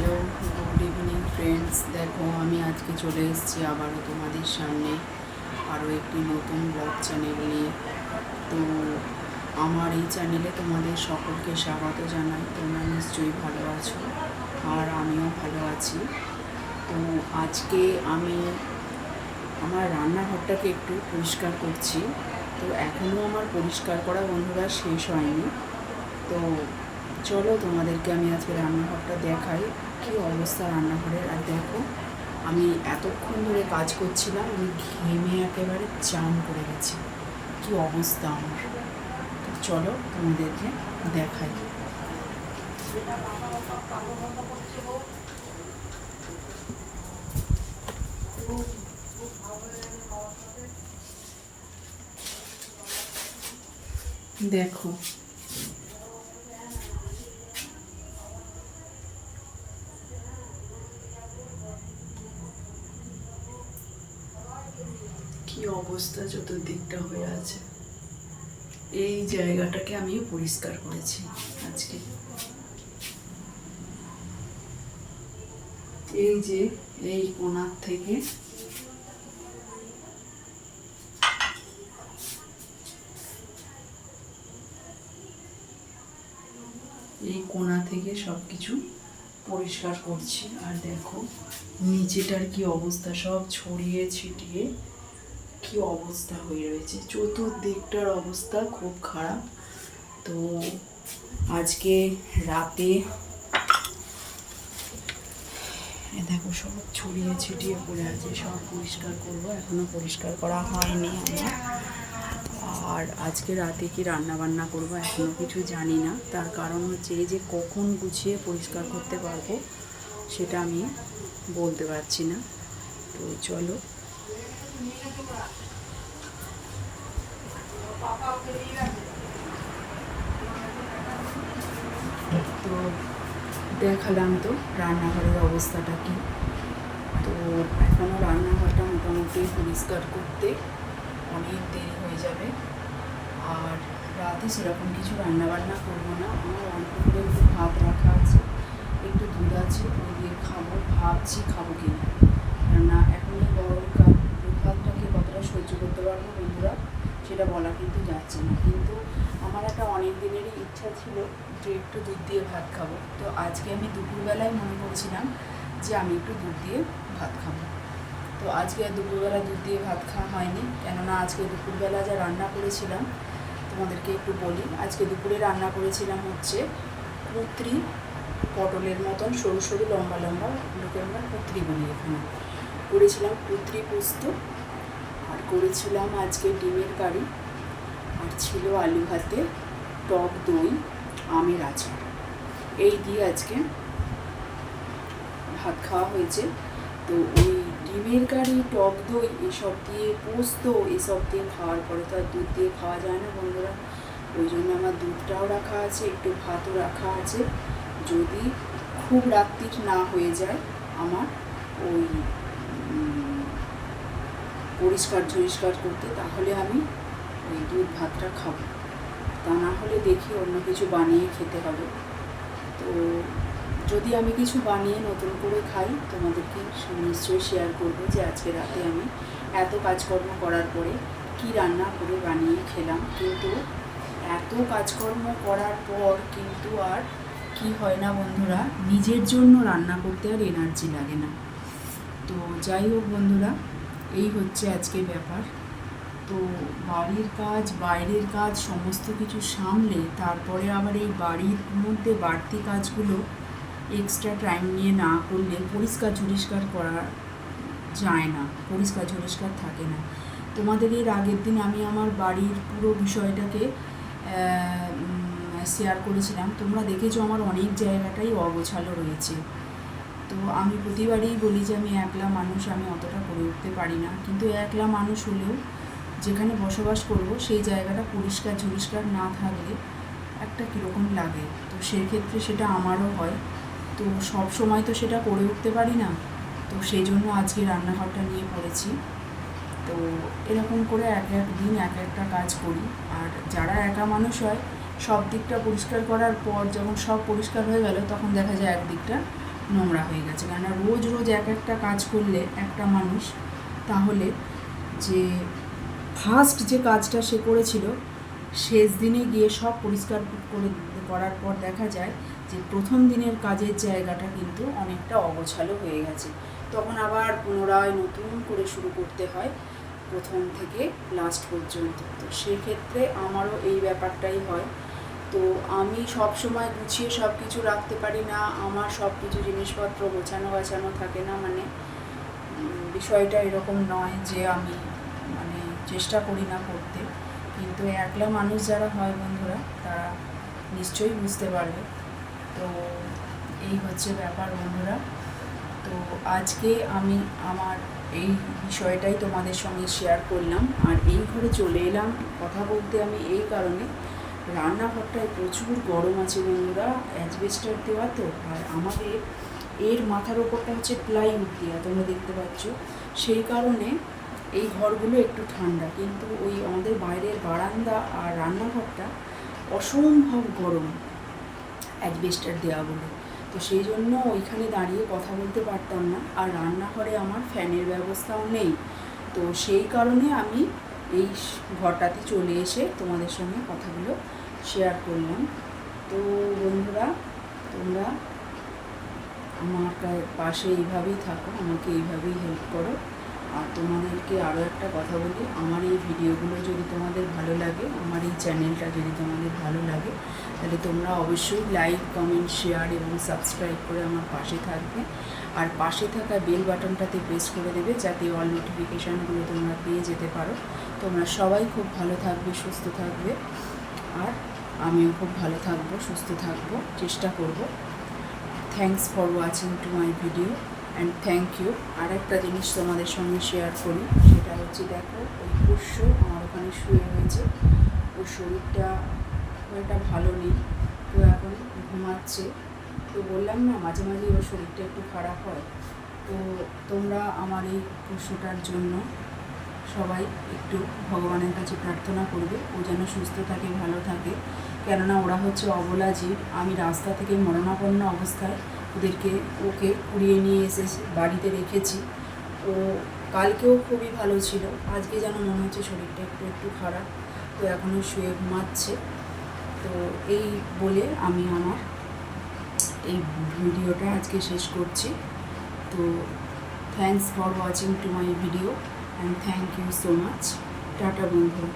Hello, good evening friends. দেখো, আমি আজকে চলে এসেছি আবারও তোমাদের সামনে আরও একটি নতুন ব্লগ চ্যানেল নিয়ে। তো আমার এই চ্যানেলে তোমাদের সকলকে স্বাগত জানাই। তোমরা নিশ্চয়ই ভালো আছো আর আমিও ভালো আছি। তো আজকে আমি আমার রান্নাঘরটাকে একটু পরিষ্কার করছি। তো এখনও আমার পরিষ্কার করা বন্ধুরা শেষ হয়নি। তো চলো তোমাদেরকে আমি আজকে রান্নাঘরটা দেখাই, কী অবস্থা রান্নাঘরের। আর দেখো, আমি এতক্ষণ ধরে কাজ করছিলাম, আমি ঘেমে একেবারে চান করে গেছি, কী অবস্থা আমার। তো চলো তোমাদেরকে দেখাই। দেখো, কি অবস্থা চতুর্দিকটা হয়ে আছে। এই জায়গাটাকে আমি পরিষ্কার করেছি আজকে। এই যে এই কোণার থেকে সব কিছু পরিষ্কার করছি। আর দেখো নিচেটার কি অবস্থা, সব ছড়িয়ে ছিটিয়ে কি অবস্থা হয়ে রয়েছে, চতুর্দিকটার অবস্থা খুব খারাপ। তো আজকে রাতে দেখো সব ছড়িয়ে ছিটিয়ে পড়ে আছে, সব পরিষ্কার করবো, এখনো পরিষ্কার করা হয়নি আমার। আর আজকে রাতে কি রান্না বান্না করবো এখনো কিছু জানি না। তার কারণ হচ্ছে এই যে কখন গুছিয়ে পরিষ্কার করতে পারবো সেটা আমি বলতে পারছি না। তো চলো, তো দেখালাম তো রান্নাঘরের অবস্থাটা কি। তো এখনও রান্নাঘরটা মোটামুটি পরিষ্কার করতে অনেক দেরি হয়ে যাবে। আর রাতে সেরকম কিছু রান্নাবান্না করবো না, আমার অল্প করে একটু ভাত রাখা আছে, একটু দুধ আছে, ওই দিয়ে খাবো। ভাবছি খাবো কিনা, কেননা এখন এই গরমকাল দুধ ভাতটাকে কতটা সহ্য করতে পারবো বন্ধুরা সেটা বলা কিন্তু যাচ্ছে না। কিন্তু আমার একটা অনেক দিনেরই ইচ্ছা ছিল যে একটু দুধ দিয়ে ভাত খাবো। তো আজকে আমি দুপুরবেলায় মনে করছিলাম যে আমি একটু দুধ দিয়ে ভাত খাবো। তো আজকে দুপুরবেলা দুধ দিয়ে ভাত খাওয়া হয়নি, কেননা আজকে দুপুরবেলা যা রান্না করেছিলাম তোমাদেরকে একটু বলি। আজকে দুপুরে রান্না করেছিলাম হচ্ছে পুঁতরি, পটলের মতন সরু সরু লম্বা লম্বা, ওগুলোকে আমরা পুঁতরি বলি এখানে। করেছিলাম পুঁতরি পোস্ত, আর করেছিলাম আজকে ডিমের কারি, আর ছিল আলু ভাতে, টক দই, আমের আচার। এই দিয়ে আজকে ভাত খাওয়া হয়েছে। তো ওই ডিমের কারি, টক দই এসব দিয়ে, পোস্ত এসব দিয়ে খাওয়ার পরে তো আর দুধ দিয়ে খাওয়া যায় না বন্ধুরা। ওই জন্য আমার দুধটাও রাখা আছে, একটু ভাতও রাখা আছে। যদি খুব রাত্রির না হয়ে যায় আমার ওই পরিষ্কার করতে, তাহলে আমি ওই দুধ ভাতটা খাবো। তা না হলে দেখি অন্য কিছু বানিয়ে খেতে হবে। তো যদি আমি কিছু বানিয়ে নতুন করে খাই তোমাদেরকে নিশ্চয়ই শেয়ার করবো যে আজকে রাতে আমি এত কাজকর্ম করার পরে কি রান্না করে বানিয়ে খেলাম। কিন্তু এত কাজকর্ম করার পর কিন্তু আর কি হয় না বন্ধুরা, নিজের জন্য রান্না করতে আর এনার্জি লাগে না। তো যাই হোক বন্ধুরা, এই হচ্ছে আজকে ব্যাপার। তো বাড়ির কাজ, বাইরের কাজ সমস্ত কিছু সামলে তারপরে আবার এই বাড়ির মধ্যে বাড়তি কাজগুলো এক্সট্রা টাইম নিয়ে না করলে পরিষ্কার করা যায় না, পরিষ্কার থাকে না। তোমাদের এর আগের দিন আমি আমার বাড়ির পুরো বিষয়টাকে শেয়ার করেছিলাম, তোমরা দেখেছো আমার অনেক জায়গাটাই অগোছালো রয়েছে। তো আমি প্রতিবারই বলি যে আমি একলা মানুষ, আমি অতটা করে উঠতে পারি না। কিন্তু একলা মানুষ হলেও যেখানে বসবাস করব সেই জায়গাটা পরিষ্কার না থাকলে একটা কীরকম লাগে। তো সেক্ষেত্রে সেটা আমারও হয়। তো সব সময় তো সেটা করে উঠতে পারি না। তো সেই জন্য আজকে রান্নাঘরটা নিয়ে পড়েছি। তো এরকম করে এক এক দিন এক একটা কাজ করি। আর যারা একা মানুষ হয় সব দিকটা পরিষ্কার করার পর যখন সব পরিষ্কার হয়ে গেল তখন দেখা যায় একদিকটা নোংরা হয়ে গেছে। কেননা রোজ রোজ এক একটা কাজ করলে একটা মানুষ, তাহলে যে ফার্স্ট যে কাজটা সে করেছিল শেষ দিনে গিয়ে সব পরিষ্কার করার পর দেখা যায় যে প্রথম দিনের কাজের জায়গাটা কিন্তু অনেকটা অগোছালো হয়ে গেছে। তখন আবার পুনরায় নতুন করে শুরু করতে হয় প্রথম থেকে লাস্ট পর্যন্ত। তো সেক্ষেত্রে আমারও এই ব্যাপারটাই হয়। তো আমি সব সময় গুছিয়ে সব কিছু রাখতে পারি না, আমার সব কিছু জিনিসপত্র গোছানো থাকে না। মানে বিষয়টা এরকম নয় যে আমি মানে চেষ্টা করি না করতে, কিন্তু একলা মানুষ যারা হয় বন্ধুরা তারা নিশ্চয়ই বুঝতে পারবে। তো এই হচ্ছে ব্যাপার বন্ধুরা। তো আজকে আমি আমার এই বিষয়টাই তোমাদের সঙ্গে শেয়ার করলাম। আর এই ঘরে চলে এলাম কথা বলতে আমি এই কারণে, রান্নাঘরটায় প্রচুর গরম আছে বন্ধুরা, অ্যাজবেস্টার দেওয়া তো। আর আমাদের এর মাথার ওপরটা হচ্ছে প্লাইউড দেওয়া, তোমরা দেখতে পাচ্ছ। সেই কারণে এই ঘরগুলো একটু ঠান্ডা, কিন্তু ওই আমাদের বাইরের বারান্দা আর রান্নাঘরটা অসম্ভব গরম অ্যাজবেস্টার দেওয়া বলে। তো সেই জন্য ওইখানে দাঁড়িয়ে কথা বলতে পারতাম না। আর রান্নাঘরে আমার ফ্যানের ব্যবস্থাও নেই। তো সেই কারণে আমি এই ঘরটাতে চলে এসে তোমাদের সঙ্গে কথাগুলো শেয়ার করলাম। তো বন্ধুরা, তোমরা আমার পাশে এইভাবেই থাকো, আমাকে এইভাবেই হেল্প করো। আর তোমাদেরকে আরও একটা কথা বলি, আমার এই ভিডিওগুলো যদি তোমাদের ভালো লাগে, আমার এই চ্যানেলটা যদি তোমাদের ভালো লাগে, তাহলে তোমরা অবশ্যই লাইক, কমেন্ট, শেয়ার এবং সাবস্ক্রাইব করে আমার পাশে থাকবে। আর পাশে থাকা বেল বাটনটাতে প্রেস করে দেবে, যাতে অল নোটিফিকেশানগুলো তোমরা পেয়ে যেতে পারো। তোমরা সবাই খুব ভালো থাকবে, সুস্থ থাকবে, আর আমিও খুব ভালো থাকবো, সুস্থ থাকবো, চেষ্টা করব। Thanks for watching to my video and thank you. আর একটা জিনিস তোমাদের সঙ্গে শেয়ার করি, সেটা হচ্ছে দেখো ওই পোষ্য আমার ওখানে শুয়ে রয়েছে, ওর শরীরটা একটা ভালো নেই, তো এখন ঘুমাচ্ছে। তো বললাম না মাঝে মাঝে ওর শরীরটা একটু খারাপ হয়। তো তোমরা আমার এই পোষ্যটার জন্য সবাই একটু ভগবানের কাছে প্রার্থনা করবে, ও যেন সুস্থ থাকে, ভালো থাকে। কেননা ওরা হচ্ছে অবলা জীব। আমি রাস্তা থেকে মরণাপন্ন অবস্থায় ওকে কুড়িয়ে নিয়ে এসে বাড়িতে রেখেছি। ও কালকেও খুবই ভালো ছিল, আজকে যেন মনে হচ্ছে শরীরটা একটু একটু খারাপ। তো এখনও শুয়ে ঘুমাচ্ছে। তো এই বলে আমি আমার এই ভিডিওটা আজকে শেষ করছি। তো thanks for watching to my video and thank you so much. টাটা বন্ধু।